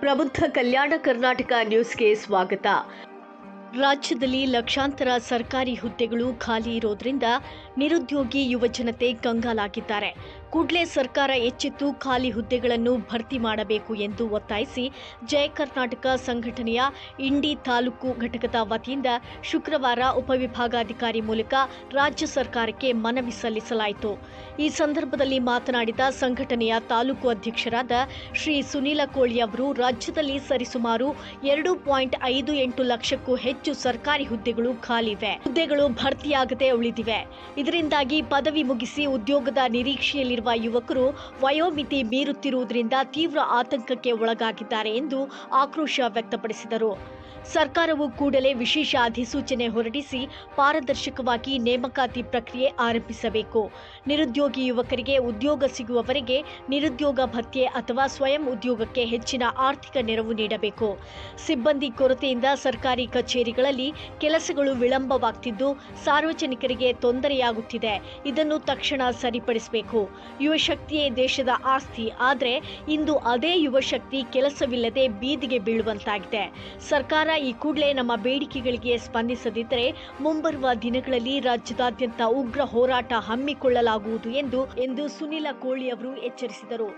ಪ್ರಬುದ್ಧ ಕಲ್ಯಾಣ ಕರ್ನಾಟಕ ನ್ಯೂಸ್ಗೆ ಸ್ವಾಗತ. ರಾಜ್ಯದಲ್ಲಿ ಲಕ್ಷಾಂತರ ಸರ್ಕಾರಿ ಹುದ್ದೆಗಳು ಖಾಲಿ ಇರೋದ್ರಿಂದ ನಿರುದ್ಯೋಗಿ ಯುವಜನತೆ ಕಂಗಾಲಾಗಿದ್ದಾರೆ. ಕೂಡಲೇ ಸರ್ಕಾರ ಎಚ್ಚೆತ್ತು ಖಾಲಿ ಹುದ್ದೆಗಳನ್ನು ಭರ್ತಿ ಮಾಡಬೇಕು ಎಂದು ಒತ್ತಾಯಿಸಿ ಜಯ ಕರ್ನಾಟಕ ಸಂಘಟನೆಯ ಇಂಡಿ ತಾಲೂಕು ಘಟಕದ ವತಿಯಿಂದ ಶುಕ್ರವಾರ ಉಪವಿಭಾಗಾಧಿಕಾರಿ ಮೂಲಕ ರಾಜ್ಯ ಸರ್ಕಾರಕ್ಕೆ ಮನವಿ ಸಲ್ಲಿಸಲಾಯಿತು. ಈ ಸಂದರ್ಭದಲ್ಲಿ ಮಾತನಾಡಿದ ಸಂಘಟನೆಯ ತಾಲೂಕು ಅಧ್ಯಕ್ಷರಾದ ಶ್ರೀ ಸುನೀಲ ಕೋಳಿ ಅವರು, ರಾಜ್ಯದಲ್ಲಿ ಸರಿಸುಮಾರು 2.58 ಲಕ್ಷಕ್ಕೂ ಹೆಚ್ಚು ಸರ್ಕಾರಿ ಹುದ್ದೆಗಳು ಖಾಲಿವೆ. ಹುದ್ದೆಗಳು ಭರ್ತಿಯಾಗದೆ ಉಳಿದಿವೆ. ಇದರಿಂದಾಗಿ ಪದವಿ ಮುಗಿಸಿ ಉದ್ಯೋಗದ ನಿರೀಕ್ಷೆಯಲ್ಲಿರುವ ಯುವಕರು ವಯೋಮಿತಿ ಮೀರುತ್ತಿರುವುದರಿಂದ ತೀವ್ರ ಆತಂಕಕ್ಕೆ ಒಳಗಾಗಿದ್ದಾರೆ ಎಂದು ಆಕ್ರೋಶ ವ್ಯಕ್ತಪಡಿಸಿದರು. ಸರ್ಕಾರವು ಕೂಡಲೇ ವಿಶೇಷ ಅಧಿಸೂಚನೆ ಹೊರಡಿಸಿ ಪಾರದರ್ಶಕವಾಗಿ ನೇಮಕಾತಿ ಪ್ರಕ್ರಿಯೆ ಆರಂಭಿಸಬೇಕು. ನಿರುದ್ಯೋಗಿ ಯುವಕರಿಗೆ ಉದ್ಯೋಗ ಸಿಗುವವರೆಗೆ ನಿರುದ್ಯೋಗ ಭತ್ಯೆ ಅಥವಾ ಸ್ವಯಂ ಉದ್ಯೋಗಕ್ಕೆ ಹೆಚ್ಚಿನ ಆರ್ಥಿಕ ನೆರವು ನೀಡಬೇಕು. ಸಿಬ್ಬಂದಿ ಕೊರತೆಯಿಂದ ಸರ್ಕಾರಿ ಕಚೇರಿಗಳಲ್ಲಿ ಕೆಲಸಗಳು ವಿಳಂಬವಾಗುತ್ತಿದ್ದು ಸಾರ್ವಜನಿಕರಿಗೆ ತೊಂದರೆಯಾಗುತ್ತಿದೆ. ಇದನ್ನು ತಕ್ಷಣ ಸರಿಪಡಿಸಬೇಕು. ಯುವಶಕ್ತಿಯೇ ದೇಶದ ಆಸ್ತಿ. ಆದರೆ ಇಂದು ಅದೇ ಯುವಶಕ್ತಿ ಕೆಲಸವಿಲ್ಲದೆ ಬೀದಿಗೆ ಬೀಳುವಂತಾಗಿದೆ. ಸರ್ಕಾರ ಈ ಕೂಡಲೇ ನಮ್ಮ ಬೇಡಿಕೆಗಳಿಗೆ ಸ್ಪಂದಿಸದಿದ್ದರೆ ಮುಂಬರುವ ದಿನಗಳಲ್ಲಿ ರಾಜ್ಯದಾದ್ಯಂತ ಉಗ್ರ ಹೋರಾಟ ಹಮ್ಮಿಕೊಳ್ಳಲಾಗುವುದು ಎಂದು ಸುನೀಲ ಕೋಳಿ ಅವರು ಎಚ್ಚರಿಸಿದರು.